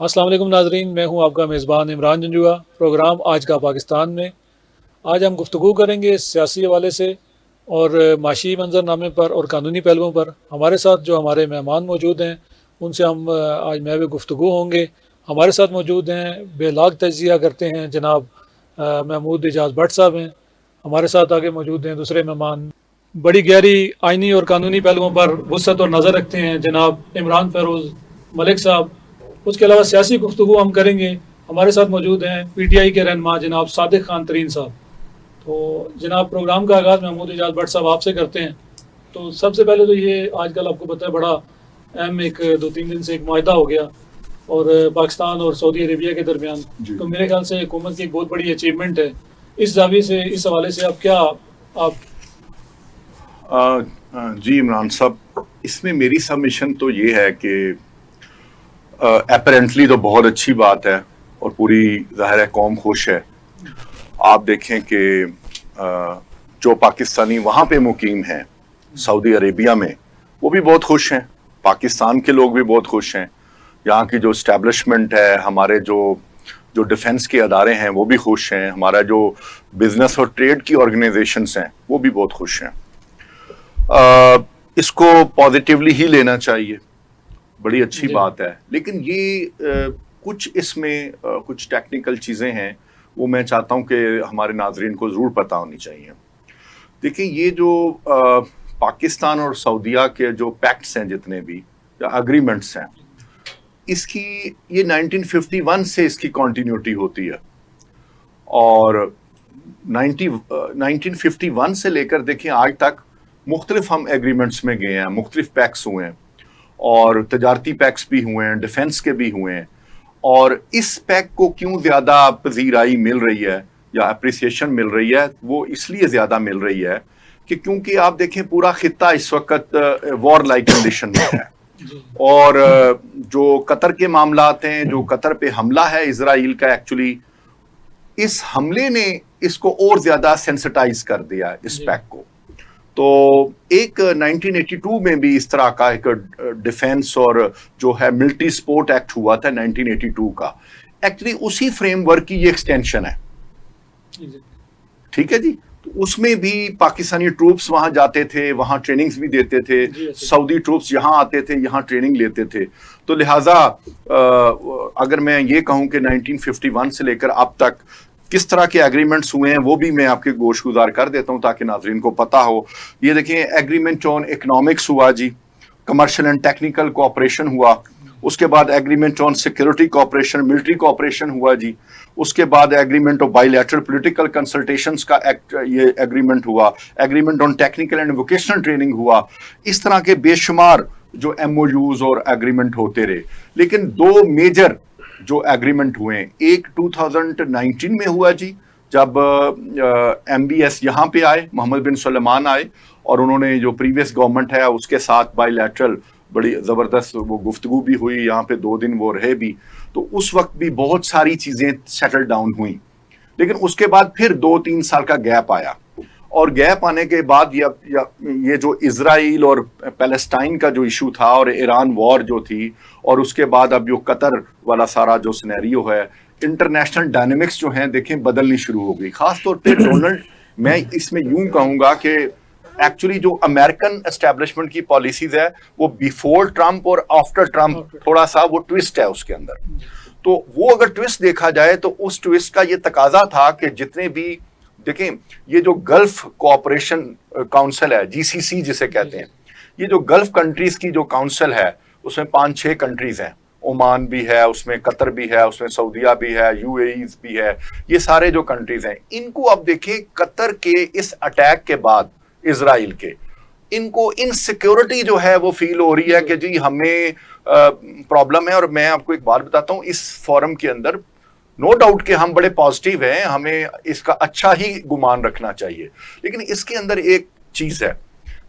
السلام علیکم ناظرین، میں ہوں آپ کا میزبان عمران جنجوعہ۔ پروگرام آج کا پاکستان میں آج ہم گفتگو کریں گے سیاسی حوالے سے اور معاشی منظرنامے پر اور قانونی پہلوؤں پر۔ ہمارے ساتھ جو ہمارے مہمان موجود ہیں ان سے ہم آج محو گفتگو ہوں گے۔ ہمارے ساتھ موجود ہیں بے لاگ تجزیہ کرتے ہیں جناب محمود اعجاز بٹ صاحب ہیں۔ ہمارے ساتھ آگے موجود ہیں دوسرے مہمان، بڑی گہری آئینی اور قانونی پہلوؤں پر وسعت اور نظر رکھتے ہیں جناب عمران فیروز ملک صاحب۔ اس کے علاوہ سیاسی گفتگو ہم کریں گے۔ ہمارے ساتھ موجود ہیں پی ٹی آئی کے رہنما جناب صادق خان ترین صاحب۔ تو جناب پروگرام کا آغاز محمود اعجاز بٹ صاحب آپ سے کرتے ہیں۔ تو سب سے پہلے تو یہ آج کل آپ کو پتہ ہے بڑا اہم ایک 2-3 دن سے ایک معاہدہ ہو گیا اور پاکستان اور سعودی عربیہ کے درمیان جی۔ تو میرے خیال سے حکومت کی ایک بہت بڑی اچیومنٹ ہے۔ اس زاویے سے اس حوالے سے آپ کیا جی عمران صاحب، اس میں میری سبمیشن تو یہ ہے کہ اپیرنٹلی تو بہت اچھی بات ہے اور پوری ظاہر ہے قوم خوش ہے۔ آپ دیکھیں کہ جو پاکستانی وہاں پہ مقیم ہیں سعودی عربیہ میں، وہ بھی بہت خوش ہیں، پاکستان کے لوگ بھی بہت خوش ہیں، یہاں کی جو اسٹیبلشمنٹ ہے، ہمارے جو ڈیفنس کے ادارے ہیں وہ بھی خوش ہیں، ہمارا جو بزنس اور ٹریڈ کی آرگنائزیشنز ہیں وہ بھی بہت خوش ہیں۔ اس کو پازیٹیولی ہی لینا چاہیے، بڑی اچھی بات ہے۔ لیکن یہ کچھ اس میں کچھ ٹیکنیکل چیزیں ہیں، وہ میں چاہتا ہوں کہ ہمارے ناظرین کو ضرور پتہ ہونی چاہیے۔ دیکھیں، یہ جو پاکستان اور سعودیہ کے جو پیکٹس ہیں، جتنے بھی اگریمنٹس ہیں، اس کی یہ 1951 سے اس کی کنٹینیوٹی ہوتی ہے، اور 1951 سے لے کر دیکھیں آج تک مختلف ہم ایگریمنٹس میں گئے ہیں، مختلف پیکس ہوئے ہیں، اور تجارتی پیکس بھی ہوئے ہیں، ڈیفنس کے بھی ہوئے ہیں۔ اور اس پیک کو کیوں زیادہ پذیرائی مل رہی ہے یا اپریسیشن مل رہی ہے، وہ اس لیے زیادہ مل رہی ہے کہ کیونکہ آپ دیکھیں پورا خطہ اس وقت وار لائک کنڈیشن میں ہے، اور جو قطر کے معاملات ہیں، جو قطر پہ حملہ ہے اسرائیل کا، ایکچولی اس حملے نے اس کو اور زیادہ سینسٹائز کر دیا اس پیک کو۔ تو ایک 1982 میں بھی اس طرح کا ایک ڈیفنس اور جو ہے ملٹری سپورٹ ایکٹ ہوا تھا 1982 کا، ایکچولی اسی فریم ورک کی یہ ایکسٹینشن ہے، ٹھیک ہے جی۔ تو اس میں بھی پاکستانی ٹروپس وہاں جاتے تھے، وہاں ٹریننگز بھی دیتے تھے، سعودی ٹروپس یہاں آتے تھے، یہاں ٹریننگ لیتے تھے۔ تو لہٰذا اگر میں یہ کہوں کہ 1951 سے لے کر اب تک کس طرح کے ایگریمنٹس ہوئے ہیں، وہ بھی میں آپ کے گوش گزار کر دیتا ہوں تاکہ ناظرین کو پتہ ہو۔ یہ دیکھیں، ایگریمنٹ آن اکنامکس ہوا جی، کمرشل اینڈ ٹیکنیکل کوآپریشن ہوا، اس کے بعد agreement on security cooperation, military cooperation ہوا جی، اس کے بعد agreement of by lateral political consultations کا یہ ایگریمنٹ ہوا، agreement on technical and vocational training ہوا۔ اس طرح کے بے شمار جو ایم او یوز اور ایگریمنٹ ہوتے رہے، لیکن دو میجر جو ایگریمنٹ ہوئے ہیں، ایک 2019 میں ہوا جی، جب ایم بی ایس یہاں پہ آئے، محمد بن سلمان آئے، اور انہوں نے جو پریویس گورنمنٹ ہے اس کے ساتھ بائی لیٹرل بڑی زبردست وہ گفتگو بھی ہوئی، یہاں پہ 2 دن وہ رہے بھی، تو اس وقت بھی بہت ساری چیزیں سیٹل ڈاؤن ہوئیں۔ لیکن اس کے بعد پھر 2-3 سال کا گیپ آیا، اور گیپ آنے کے بعد یہ جو اسرائیل اور پیلسٹائن کا جو ایشو تھا اور ایران وار جو تھی، اور اس کے بعد اب جو قطر والا سارا جو سینیریو ہے، انٹرنیشنل ڈائنامکس جو ہیں دیکھیں بدلنی شروع ہو گئی۔ خاص طور پہ ڈونلڈ، میں اس میں یوں کہوں گا کہ ایکچولی جو امریکن اسٹیبلشمنٹ کی پالیسیز ہے وہ بیفور ٹرمپ اور آفٹر ٹرمپ تھوڑا سا وہ ٹوسٹ ہے اس کے اندر۔ تو وہ اگر ٹوسٹ دیکھا جائے تو اس ٹوسٹ کا یہ تقاضا تھا کہ جتنے بھی دیکھیں، یہ جو گلف کوآپریشن کاؤنسل ہے، جی سی سی جسے کہتے ہیں، یہ جو گلف کنٹریز کی جو کاؤنسل ہے، اس میں 5-6 کنٹریز ہیں، عمان بھی ہے، اس میں قطر بھی ہے، اس میں سعودیہ بھی ہے، یو اے ای بھی ہے، یہ سارے جو کنٹریز ہیں، ان کو اب دیکھیں قطر کے اس اٹیک کے بعد اسرائیل کے، ان کو انسیکیورٹی جو ہے وہ فیل ہو رہی ہے کہ جی ہمیں پرابلم ہے۔ اور میں آپ کو ایک بات بتاتا ہوں، اس فورم کے اندر نو ڈاؤٹ کہ ہم بڑے پازیٹیو ہیں، ہمیں اس کا اچھا ہی گمان رکھنا چاہیے، لیکن اس کے اندر ایک چیز ہے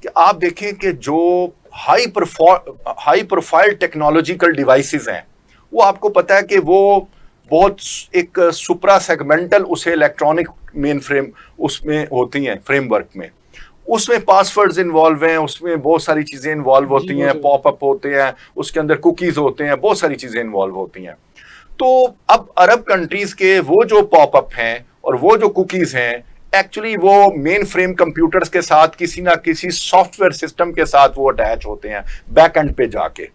کہ آپ دیکھیں کہ جو ہائی پروفائل ٹیکنالوجیکل ڈیوائسز ہیں، وہ آپ کو پتہ ہے کہ وہ بہت ایک سپرا سیگمنٹل اسے الیکٹرانک مین فریم اس میں ہوتی ہیں، فریم ورک میں، اس میں پاسورڈز انوالو ہیں, اس میں بہت ساری چیزیں انوالو ہوتی ہیں, پاپ اپ ہوتے ہیں, اس کے اندر کوکیز ہوتے ہیں, بہت ساری چیزیں انوالو ہوتی ہیں. تو اب عرب کنٹریز کے وہ جو پاپ اپ ہیں اور وہ جو کوکیز ہیں, ایکچولی وہ مین فریم کمپیوٹرز کے ساتھ کسی نہ کسی سافٹ ویئر سسٹم کے ساتھ وہ اٹیچ ہوتے ہیں بیک اینڈ پہ جا کے.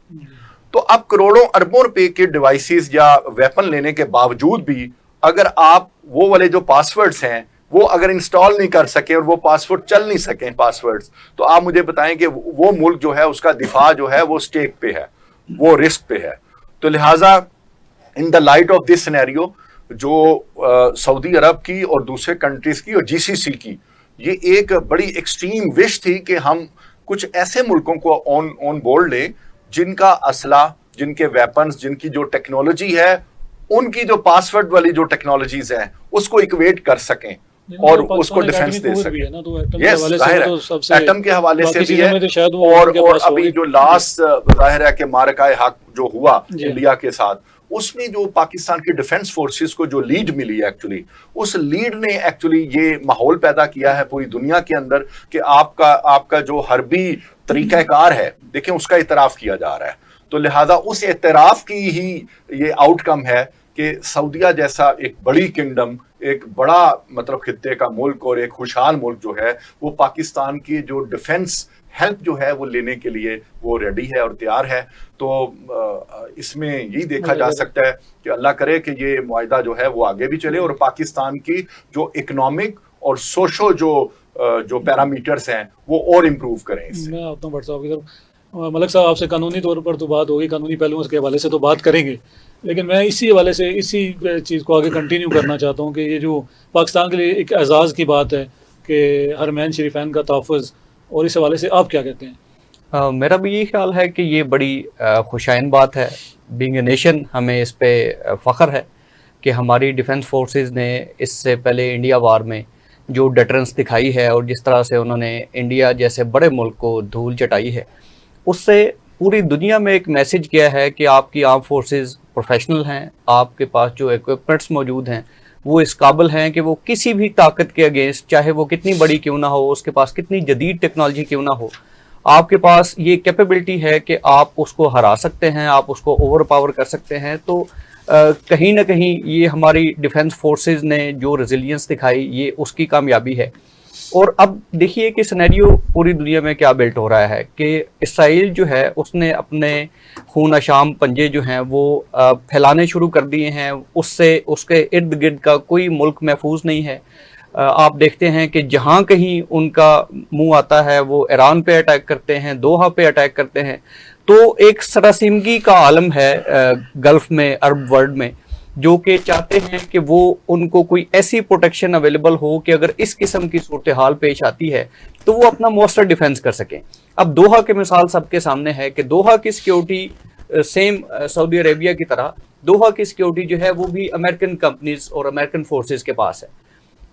تو اب کروڑوں اربوں روپے کے ڈیوائسز یا ویپن لینے کے باوجود بھی اگر آپ وہ والے جو پاسورڈز ہیں وہ اگر انسٹال نہیں کر سکیں اور وہ پاسورڈ چل نہیں سکیں پاسورڈز, تو آپ مجھے بتائیں کہ وہ ملک جو ہے اس کا دفاع جو ہے وہ سٹیک پہ ہے, وہ رسک پہ ہے. تو لہٰذا in the light of this scenario جو سعودی عرب کی اور دوسرے کنٹریز کی اور جی سی سی کی یہ ایک بڑی ایکسٹریم وش تھی کہ ہم کچھ ایسے ملکوں کو آن بورڈ لیں جن کا اسلحہ, جن کے ویپنز, جن کی جو ٹیکنالوجی ہے, ان کی جو پاسورڈ والی جو ٹیکنالوجیز ہیں اس کو ایکویٹ کر سکیں اور اس کو ڈیفنس دے سکیں. یس, ظاہر ہے ایٹم کے حوالے سے بھی ہے, اور ابھی جو لاسٹ ظاہر ہے کہ معرکہ حق جو ہوا انڈیا کے ساتھ, اس میں جو پاکستان کی ڈیفنس فورسز کو جو لیڈ ملی ایکچولی, اس لیڈ نے ایکچولی یہ ماحول پیدا کیا ہے پوری دنیا کے اندر کہ آپ کا جو حربی طریقہ کار ہے دیکھیں اس کا اعتراف کیا جا رہا ہے. تو لہذا اس اعتراف کی ہی یہ آؤٹ کم ہے کہ سعودیہ جیسا ایک بڑی کنگڈم, ایک بڑا مطلب خطے کا ملک اور ایک خوشحال ملک جو ہے وہ پاکستان کی جو ڈیفنس ہیلپ جو ہے وہ لینے کے لیے وہ ریڈی ہے اور تیار ہے. تو اس میں یہی دیکھا جا سکتا ہے کہ اللہ کرے کہ یہ معاہدہ جو ہے وہ آگے بھی چلے اور پاکستان کی جو اکنامک اور سوشو جو پیرامیٹرز ہیں وہ اور امپروو کریں. اس سے میں آتا ہوں بٹ صاحب کی طرف. ملک صاحب آپ سے قانونی طور پر تو بات ہوگی, قانونی پہلوؤں کے حوالے سے تو بات کریں گے, لیکن میں اسی حوالے سے اسی چیز کو آگے کنٹینیو کرنا چاہتا ہوں کہ یہ جو پاکستان کے لیے ایک اعزاز کی بات ہے کہ حرمین شریفین کا تحفظ, اور اس حوالے سے آپ کیا کہتے ہیں؟ میرا بھی یہی خیال ہے کہ یہ بڑی خوشائن بات ہے. بینگ اے نیشن ہمیں اس پہ فخر ہے کہ ہماری ڈیفنس فورسز نے اس سے پہلے انڈیا وار میں جو ڈٹرنس دکھائی ہے اور جس طرح سے انہوں نے انڈیا جیسے بڑے ملک کو دھول چٹائی ہے, اس سے پوری دنیا میں ایک میسج کیا ہے کہ آپ کی آرم فورسز پروفیشنل ہیں, آپ کے پاس جو ایکوپمنٹس موجود ہیں وہ اس قابل ہیں کہ وہ کسی بھی طاقت کے اگینسٹ, چاہے وہ کتنی بڑی کیوں نہ ہو, اس کے پاس کتنی جدید ٹیکنالوجی کیوں نہ ہو, آپ کے پاس یہ کیپیبلٹی ہے کہ آپ اس کو ہرا سکتے ہیں, آپ اس کو اوور پاور کر سکتے ہیں. تو کہیں نہ کہیں یہ ہماری ڈیفنس فورسز نے جو ریزیلینس دکھائی یہ اس کی کامیابی ہے. اور اب دیکھیے کہ سینیریو پوری دنیا میں کیا بلٹ ہو رہا ہے کہ اسرائیل جو ہے اس نے اپنے خون اشام پنجے جو ہیں وہ پھیلانے شروع کر دیے ہیں. اس سے اس کے ارد گرد کا کوئی ملک محفوظ نہیں ہے. آپ دیکھتے ہیں کہ جہاں کہیں ان کا منہ آتا ہے وہ ایران پہ اٹیک کرتے ہیں, دوحہ پہ اٹیک کرتے ہیں. تو ایک سراسیمگی کا عالم ہے گلف میں, عرب ورلڈ میں, جو کہ چاہتے ہیں کہ وہ ان کو کوئی ایسی پروٹیکشن اویلیبل ہو کہ اگر اس قسم کی صورتحال پیش آتی ہے تو وہ اپنا مؤثر ڈیفنس کر سکیں. اب دوحہ کی مثال سب کے سامنے ہے کہ دوحہ کی سیکیورٹی سیم سعودی عربیہ کی طرح دوحہ کی سیکیورٹی جو ہے وہ بھی امریکن کمپنیز اور امریکن فورسز کے پاس ہے.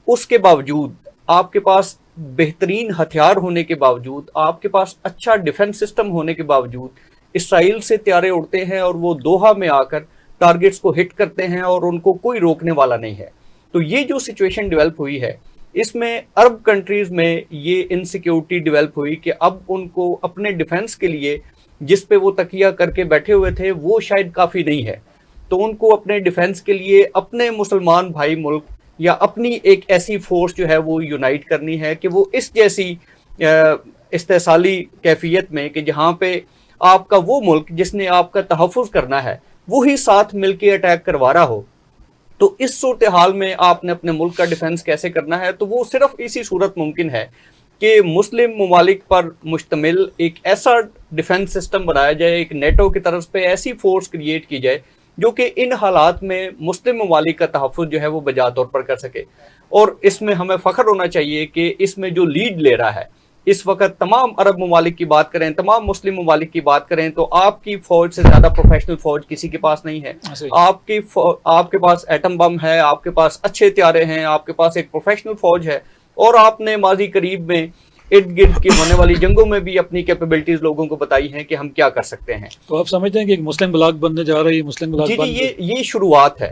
اس کے باوجود آپ کے پاس بہترین ہتھیار ہونے کے باوجود, آپ کے پاس اچھا ڈیفنس سسٹم ہونے کے باوجود اسرائیل سے طیارے اڑتے ہیں اور وہ دوحہ میں آ کر ٹارگٹس کو ہٹ کرتے ہیں اور ان کو کوئی روکنے والا نہیں ہے. تو یہ جو سچویشن ڈیولپ ہوئی ہے اس میں عرب کنٹریز میں یہ انسیکیورٹی ڈیولپ ہوئی کہ اب ان کو اپنے ڈیفنس کے لیے جس پہ وہ تکیہ کر کے بیٹھے ہوئے تھے وہ شاید کافی نہیں ہے. تو ان کو اپنے ڈیفنس کے لیے اپنے مسلمان بھائی ملک یا اپنی ایک ایسی فورس جو ہے وہ یونائٹ کرنی ہے کہ وہ اس جیسی استحصالی کیفیت میں کہ جہاں پہ آپ کا وہ ملک جس نے آپ کا تحفظ کرنا ہے وہی ساتھ مل کے اٹیک کروا رہا ہو. تو اس صورتحال میں آپ نے اپنے ملک کا ڈیفنس کیسے کرنا ہے؟ تو وہ صرف اسی صورت ممکن ہے کہ مسلم ممالک پر مشتمل ایک ایسا ڈیفنس سسٹم بنایا جائے, ایک نیٹو کی طرف پہ ایسی فورس کریٹ کی جائے جو کہ ان حالات میں مسلم ممالک کا تحفظ جو ہے وہ بجا طور پر کر سکے. اور اس میں ہمیں فخر ہونا چاہیے کہ اس میں جو لیڈ لے رہا ہے اس وقت تمام عرب ممالک کی بات کریں, تمام مسلم ممالک کی بات کریں تو آپ کی فوج سے زیادہ پروفیشنل فوج کسی کے پاس نہیں ہے. آپ کے پاس ایٹم بم ہے, آپ کے پاس اچھے ہتھیارے ہیں, آپ کے پاس ایک پروفیشنل فوج ہے, اور آپ نے ماضی قریب میں ارد گرد کی ہونے والی جنگوں میں بھی اپنی کیپیبلٹیز لوگوں کو بتائی ہیں کہ ہم کیا کر سکتے ہیں. تو آپ سمجھتے ہیں کہ ایک مسلم بلاک بننے جا رہی ہے؟ مسلم بلاک جی یہ شروعات ہے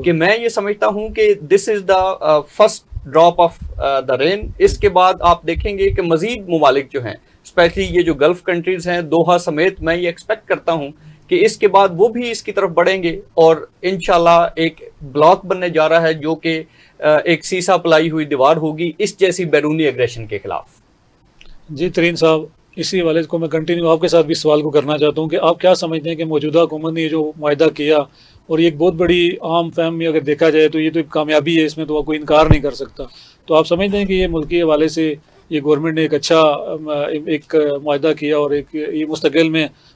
کہ میں یہ سمجھتا ہوں کہ this is the first drop of the rain. اس کے بعد آپ دیکھیں گے کہ مزید ممالک جو ہیں اسپیشلی یہ جو گلف کنٹریز ہیں دوحہ سمیت، میں یہ ایکسپیکٹ کرتا ہوں کہ اس کے بعد وہ بھی اس کی طرف بڑھیں گے اور انشاءاللہ ایک بلاک بننے جا رہا ہے جو کہ ایک سیسا پلائی ہوئی دیوار ہوگی اس جیسی بیرونی اگریشن کے خلاف. جی ترین صاحب، اسی والے کو میں کنٹینیو آپ کے ساتھ بھی سوال کو کرنا چاہتا ہوں کہ آپ کیا سمجھتے ہیں کہ موجودہ حکومت نے یہ جو معاہدہ کیا اور یہ ایک بہت بڑی عام فہم میں اگر دیکھا جائے تو یہ تو ایک کامیابی ہے، اس میں تو کوئی انکار نہیں کر سکتا. تو آپ سمجھتے ہیں کہ یہ ملکی حوالے سے یہ گورنمنٹ نے ایک اچھا ایک معاہدہ کیا اور ایک یہ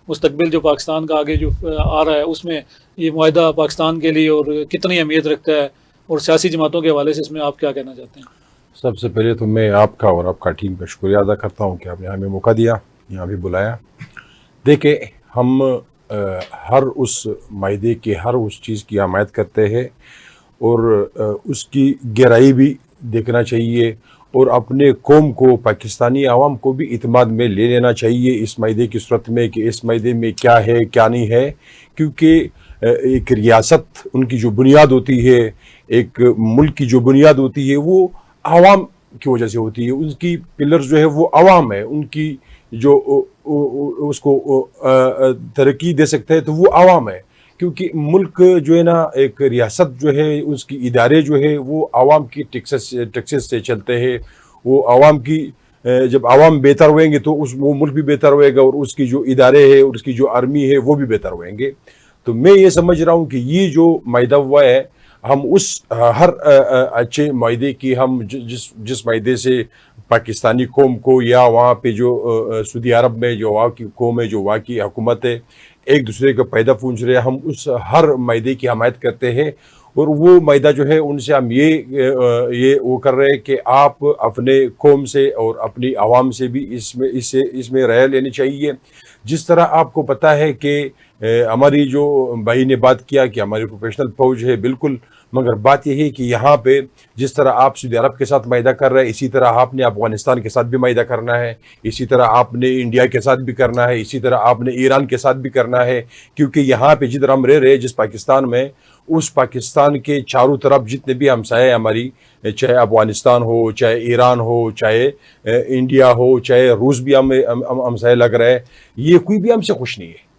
مستقبل جو پاکستان کا آگے جو آ رہا ہے اس میں یہ معاہدہ پاکستان کے لیے اور کتنی اہمیت رکھتا ہے، اور سیاسی جماعتوں کے حوالے سے اس میں آپ کیا کہنا چاہتے ہیں؟ سب سے پہلے تو میں آپ کا اور آپ کا ٹیم کا شکریہ ادا کرتا ہوں کہ آپ نے ہمیں موقع دیا، یہاں بھی بلایا. دیکھیں ہم ہر اس معاہدے کی ہر اس چیز کی حمایت کرتے ہیں اور اس کی گہرائی بھی دیکھنا چاہیے اور اپنے قوم کو، پاکستانی عوام کو بھی اعتماد میں لے لینا چاہیے اس معاہدے کی صورت میں کہ اس معاہدے میں کیا ہے کیا نہیں ہے. کیونکہ ایک ریاست ان کی جو بنیاد ہوتی ہے، ایک ملک کی جو بنیاد ہوتی ہے وہ عوام کی وجہ سے ہوتی ہے. ان کی پلرز جو ہے وہ عوام ہے، ان کی جو اس کو ترقی دے سکتے ہیں تو وہ عوام ہے. کیونکہ ملک جو ہے نا، ایک ریاست جو ہے اس کی ادارے جو ہے وہ عوام کی ٹیکسز سے چلتے ہیں. وہ عوام کی جب عوام بہتر ہوئیں گے تو وہ ملک بھی بہتر ہوئے گا اور اس کی جو ادارے ہیں اور اس کی جو آرمی ہے وہ بھی بہتر ہوئیں گے. تو میں یہ سمجھ رہا ہوں کہ یہ جو معاہدہ ہوا ہے، ہم اس ہر اچھے معاہدے کی، ہم جس معاہدے سے پاکستانی قوم کو یا وہاں پہ جو سعودی عرب میں جو وہاں کی قوم ہے، جو وہاں کی حکومت ہے، ایک دوسرے کو پیدا پوچھ رہے ہیں، ہم اس ہر معاہدے کی حمایت کرتے ہیں. اور وہ معاہدہ جو ہے ان سے ہم یہ وہ کر رہے ہیں کہ آپ اپنے قوم سے اور اپنی عوام سے بھی اس میں رائے لینی چاہیے. جس طرح آپ کو پتہ ہے کہ ہماری جو بھائی نے بات کیا کہ ہماری پروفیشنل فوج ہے، بالکل، مگر بات یہ ہے کہ یہاں پہ جس طرح آپ سعودی عرب کے ساتھ معاہدہ کر رہے ہیں اسی طرح آپ نے افغانستان کے ساتھ بھی معاہدہ کرنا ہے، اسی طرح آپ نے انڈیا کے ساتھ بھی کرنا ہے، اسی طرح آپ نے ایران کے ساتھ بھی کرنا ہے. کیونکہ یہاں پہ جدھر ہم رہ رہے ہیں جس پاکستان میں، اس پاکستان کے چاروں طرف جتنے بھی ہمسائے ہماری، چاہے افغانستان ہو، چاہے ایران ہو، چاہے انڈیا ہو، چاہے روس بھی ہمسائے لگ رہا ہے، یہ کوئی بھی ہم سے خوش نہیں ہے.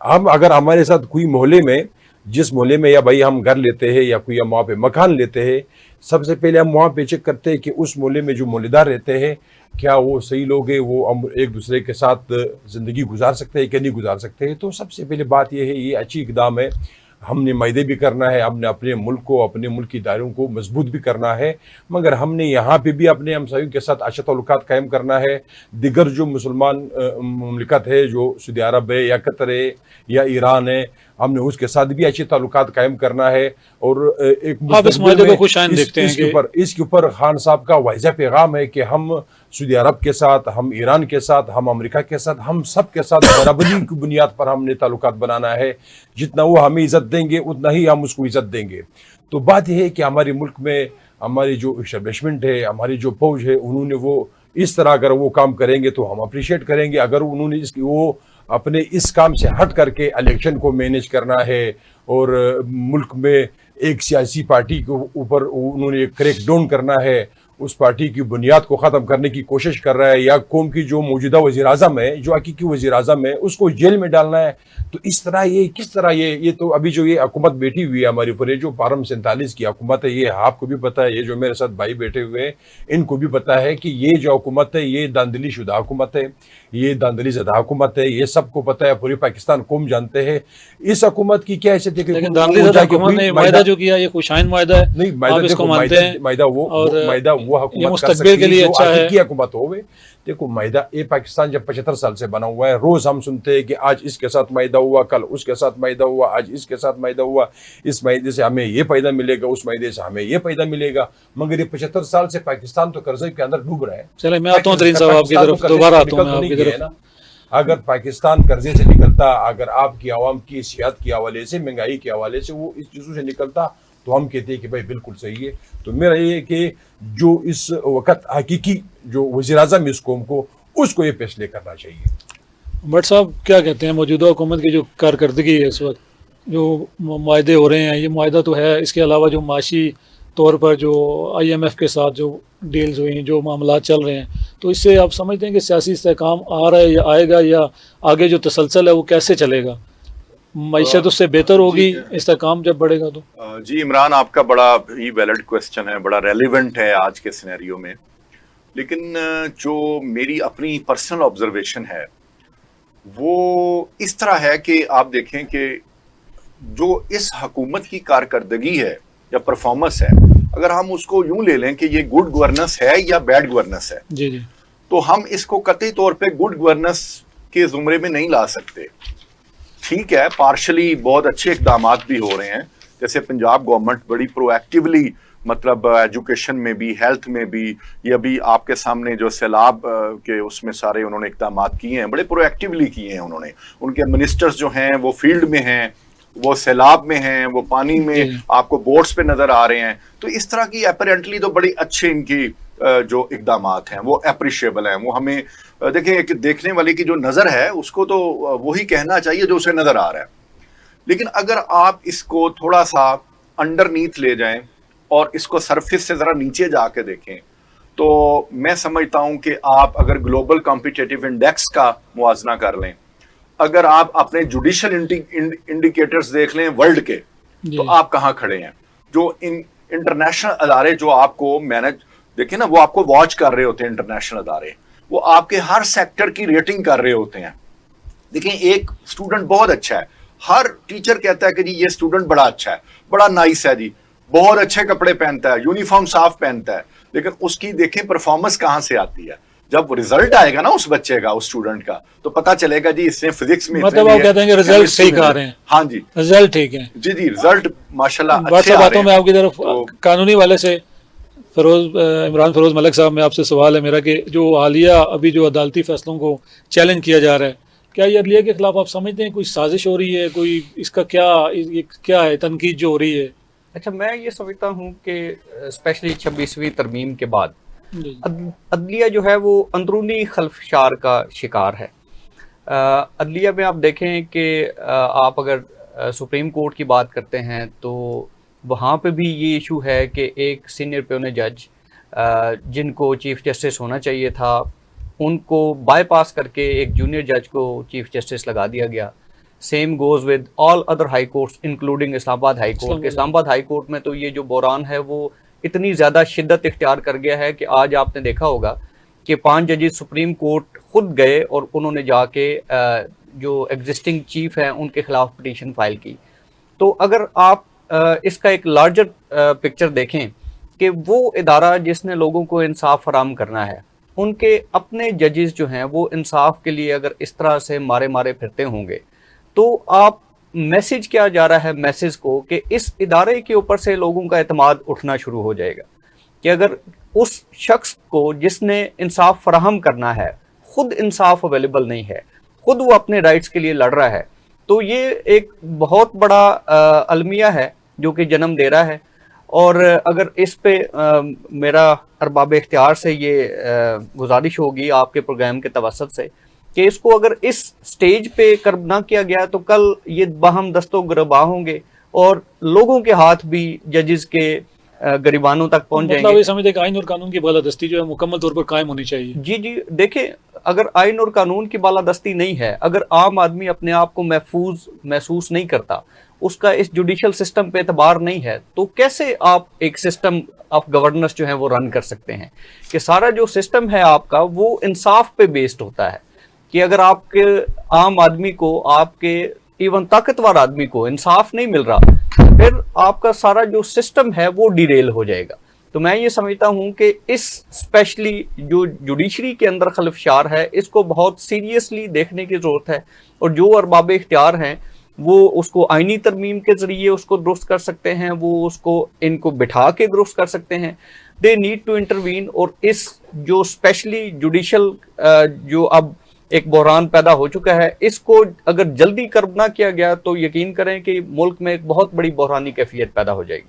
ہم اگر ہمارے ساتھ کوئی محلے میں، جس محلے میں یا بھائی ہم گھر لیتے ہیں یا کوئی ہم وہاں پہ مکان لیتے ہیں، سب سے پہلے ہم وہاں پہ چیک کرتے ہیں کہ اس محلے میں جو محلے دار رہتے ہیں کیا وہ صحیح لوگ ہیں، وہ ہم ایک دوسرے کے ساتھ زندگی گزار سکتے ہیں کہ نہیں گزار سکتے ہیں. تو سب سے پہلے بات یہ ہے، یہ اچھی اقدام ہے. ہم نے معاہدے بھی کرنا ہے، ہم نے اپنے ملک کو، اپنے ملک کی اداروں کو مضبوط بھی کرنا ہے، مگر ہم نے یہاں پہ بھی اپنے ہمسایوں کے ساتھ اچھے تعلقات قائم کرنا ہے. دیگر جو مسلمان مملکت ہے، جو سعودی عرب ہے یا قطر ہے یا ایران ہے، ہم نے اس کے ساتھ بھی اچھے تعلقات قائم کرنا ہے. اور ایک اس کے اوپر خان صاحب کا واضح پیغام ہے کہ ہم سعودی عرب کے ساتھ، ہم ایران کے ساتھ، ہم امریکہ کے ساتھ، ہم سب کے ساتھ برابری کی بنیاد پر ہم نے تعلقات بنانا ہے. جتنا وہ ہمیں عزت دیں گے اتنا ہی ہم اس کو عزت دیں گے. تو بات یہ ہے کہ ہمارے ملک میں ہماری جو اسٹیبلشمنٹ ہے، ہماری جو فوج ہے، انہوں نے وہ اس طرح اگر وہ کام کریں گے تو ہم اپریشیٹ کریں گے. اگر انہوں نے وہ اپنے اس کام سے ہٹ کر کے الیکشن کو مینیج کرنا ہے اور ملک میں ایک سیاسی پارٹی کے اوپر انہوں نے کریک ڈاؤن کرنا ہے، اس پارٹی کی بنیاد کو ختم کرنے کی کوشش کر رہا ہے، یا قوم کی جو موجودہ وزیر اعظم ہے، جو حقیقی وزیر اعظم ہے، اس کو جیل میں ڈالنا ہے، تو اس طرح یہ کس طرح یہ تو ابھی جو یہ حکومت بیٹھی ہوئی ہے ہماری اوپر، یہ جو فارم 47 کی حکومت ہے، یہ آپ کو بھی پتہ ہے، یہ جو میرے ساتھ بھائی بیٹھے ہوئے ہیں ان کو بھی پتہ ہے کہ یہ جو حکومت ہے یہ داندلی شدہ حکومت ہے، یہ داندلی زدہ حکومت ہے، یہ سب کو پتہ ہے، پوری پاکستان قوم جانتے ہیں. اس حکومت کی کیا حیثیت ہے کہ لیکن داندلی زدہ حکومت نے معاہدہ جو کیا یہ خوشائن معاہدہ ہے. نہیں، معاہدہ وہ حکومت کر سکتی ہے جو حقیقی حکومت ہوئے. دیکھو معاہدہ یہ پاکستان جب 75 سال سے بنا ہوا ہے، روز ہم سنتے ہیں کہ آج اس کے ساتھ معاہدہ ہوا، کل اس کے ساتھ معاہدہ ہوا، آج اس کے ساتھ معاہدہ ہوا، اس معاہدے سے ہمیں یہ فائدہ ملے گا، اس معاہدے سے ہمیں یہ فائدہ ملے گا. مگر یہ 75 سال سے پاکستان تو قرضے کے اندر ڈوب رہا ہے. چلے میں آتا ہوں ترین صاحب آپ کی طرف، دوبارہ آتا ہوں میں آپ کی طرف. اگر پاکستان قرضے سے نکلتا، اگر آپ کی عوام کی صحت کے حوالے سے، مہنگائی کے حوالے سے وہ اس چیزوں سے نکلتا تو تو ہم کہتے ہیں کہ بھائی بالکل صحیح ہے. تو میرا یہ ہے کہ جو اس وقت حقیقی جو وزیر اعظم اس قوم کو اس کو یہ فیصلے کرنا چاہیے. بٹ صاحب کیا کہتے ہیں موجودہ حکومت کی جو کارکردگی ہے اس وقت، جو معاہدے ہو رہے ہیں، یہ معاہدہ تو ہے، اس کے علاوہ جو معاشی طور پر جو IMF کے ساتھ جو ڈیلز ہوئی ہیں، جو معاملات چل رہے ہیں، تو اس سے آپ سمجھتے ہیں کہ سیاسی استحکام آ رہا ہے یا آئے گا، یا آگے جو تسلسل ہے وہ کیسے چلے گا؟ معیشت اس سے بہتر ہوگی استحکام جب بڑھے گا تو؟ جی عمران، آپ کا بڑا ہی ویلڈ کوسچن ہے، بڑا ریلیونٹ ہے آج کے سینیریو میں. لیکن جو میری اپنی پرسنل آبزرویشن ہے وہ اس طرح ہے کہ آپ دیکھیں کہ جو اس حکومت کی کارکردگی ہے یا پرفارمنس ہے، اگر ہم اس کو یوں لے لیں کہ یہ گڈ گورننس ہے یا بیڈ گورننس ہے، جی جی، تو ہم اس کو قطعی طور پہ گڈ گورننس کے زمرے میں نہیں لا سکتے. ٹھیک ہے، پارشلی بہت اچھے اقدامات بھی ہو رہے ہیں، جیسے پنجاب گورنمنٹ بڑی پرو ایکٹیولی مطلب ایجوکیشن میں بھی، ہیلتھ میں بھی، یہ ابھی آپ کے سامنے جو سیلاب کے اس میں سارے انہوں نے اقدامات کیے ہیں، بڑے پرو ایکٹیولی کیے ہیں انہوں نے. ان کے منسٹرز جو ہیں وہ فیلڈ میں ہیں، وہ سیلاب میں ہیں، وہ پانی میں آپ کو بورڈز پہ نظر آ رہے ہیں. تو اس طرح کی اپیرنٹلی تو بڑی اچھے ان کی جو اقدامات ہیں وہ اپریشیبل ہیں. وہ ہمیں دیکھیں، ایک دیکھنے والے کی جو نظر ہے اس کو تو وہی کہنا چاہیے جو اسے نظر آ رہا ہے. لیکن اگر آپ اس کو تھوڑا سا انڈر نیتھ لے جائیں اور اس کو سرفس سے ذرا نیچے جا کے دیکھیں، تو میں سمجھتا ہوں کہ آپ اگر گلوبل کمپیٹیٹیو انڈیکس کا موازنہ کر لیں، اگر آپ اپنے جوڈیشل انڈیکیٹرز دیکھ لیں ورلڈ کے، تو آپ کہاں کھڑے ہیں. جو انٹرنیشنل ادارے جو آپ کو مینج، دیکھیں نا، وہ آپ کو واچ کر رہے ہوتے ہیں، انٹرنیشنل ادارے وہ آپ کے ہر سیکٹر کی ریٹنگ کر رہے ہوتے ہیں. دیکھیں، ایک اسٹوڈنٹ بہت اچھا ہے، ہر ٹیچر کہتا ہے کہ جی یہ اسٹوڈنٹ بڑا اچھا ہے، بڑا نائس ہے، جی بہت اچھے کپڑے پہنتا ہے، یونیفارم صاف پہنتا ہے. لیکن اس کی دیکھیں پرفارمنس کہاں سے آتی ہے. جب رزلٹ آئے گا نا اس بچے کا، اس اسٹوڈنٹ کا، تو پتہ چلے گا جی اس نے فزکس میں، مطلب آپ کہتے ہیں کہ رزلٹ ٹھیک آ رہے ہیں. ہاں جی، رزلٹ ٹھیک ہے. جی جی، رزلٹ ماشاءاللہ اچھے بات آ رہے باتوں میں ہیں. آپ کی طرف قانونی والے سے عمران فیروز ملک صاحب، میں آپ سے سوال ہے میرا کہ جو حالیہ ابھی جو عدالتی فیصلوں کو چیلنج کیا جا رہا ہے، کیا یہ عدلیہ کے خلاف آپ سمجھتے ہیں کوئی سازش ہو رہی ہے؟ کوئی اس کا کیا ہے تنقید جو ہو رہی ہے؟ اچھا، میں یہ سمجھتا ہوں کہ اسپیشلی 26ویں ترمیم کے بعد عدلیہ جو ہے وہ اندرونی خلفشار کا شکار ہے. عدلیہ میں آپ دیکھیں کہ آپ اگر سپریم کورٹ کی بات کرتے ہیں تو وہاں پہ بھی یہ ایشو ہے کہ ایک سینئر پیونی جج جن کو چیف جسٹس ہونا چاہیے تھا، ان کو بائی پاس کر کے ایک جونیئر جج کو چیف جسٹس لگا دیا گیا. Same goes with all other high courts including Islamabad high court. اسلام آباد ہائی کورٹ میں تو یہ جو بحران ہے وہ اتنی زیادہ شدت اختیار کر گیا ہے کہ آج آپ نے دیکھا ہوگا کہ 5 ججز سپریم کورٹ خود گئے اور انہوں نے جا کے جو ایگزسٹنگ چیف ہیں ان کے خلاف پٹیشن فائل کی. تو اگر آپ اس کا ایک لارجر پکچر دیکھیں کہ وہ ادارہ جس نے لوگوں کو انصاف فراہم کرنا ہے، ان کے اپنے ججز جو ہیں وہ انصاف کے لیے اگر اس طرح سے مارے پھرتے ہوں گے، تو آپ میسج کیا جا رہا ہے میسج کو کہ اس ادارے کے اوپر سے لوگوں کا اعتماد اٹھنا شروع ہو جائے گا کہ اگر اس شخص کو جس نے انصاف فراہم کرنا ہے خود انصاف اویلیبل نہیں ہے، خود وہ اپنے رائٹس کے لیے لڑ رہا ہے، تو یہ ایک بہت بڑا المیہ ہے جو کہ جنم دے رہا ہے. اور اگر اس پہ میرا ارباب اختیار سے یہ گزارش ہوگی آپ کے پروگرام کے توسط سے کہ اس کو اگر اس سٹیج پہ نہ کیا گیا تو کل یہ باہم دست و گرباں ہوں گے اور لوگوں کے ہاتھ بھی ججز کے گریبانوں تک پہنچ جائیں گے. مطلب یہ سمجھتے کہ آئین اور قانون کی بالادستی جو ہے مکمل طور پر قائم ہونی چاہیے. جی دیکھیں، اگر آئین اور قانون کی بالادستی نہیں ہے، اگر عام آدمی اپنے آپ کو محفوظ محسوس نہیں کرتا، اس کا اس جوڈیشل سسٹم پہ اعتبار نہیں ہے، تو کیسے آپ ایک سسٹم آف گورننس جو ہے وہ رن کر سکتے ہیں؟ کہ سارا جو سسٹم ہے آپ کا وہ انصاف پہ بیسڈ ہوتا ہے کہ اگر آپ کے عام آدمی کو، آپ کے ایون طاقتور آدمی کو انصاف نہیں مل رہا، پھر آپ کا سارا جو سسٹم ہے وہ ڈیریل ہو جائے گا. تو میں یہ سمجھتا ہوں کہ اس اسپیشلی جو جوڈیشری کے اندر خلفشار ہے، اس کو بہت سیریسلی دیکھنے کی ضرورت ہے، اور جو ارباب اختیار ہیں وہ اس کو آئینی ترمیم کے ذریعے اس کو درست کر سکتے ہیں، وہ اس کو ان کو بٹھا کے درست کر سکتے ہیں. They need to intervene. اور اس جو اسپیشلی جوڈیشل جو اب ایک بحران پیدا ہو چکا ہے، اس کو اگر جلدی کرب نہ کیا گیا تو یقین کریں کہ ملک میں ایک بہت بڑی بحرانی کیفیت پیدا ہو جائے گی.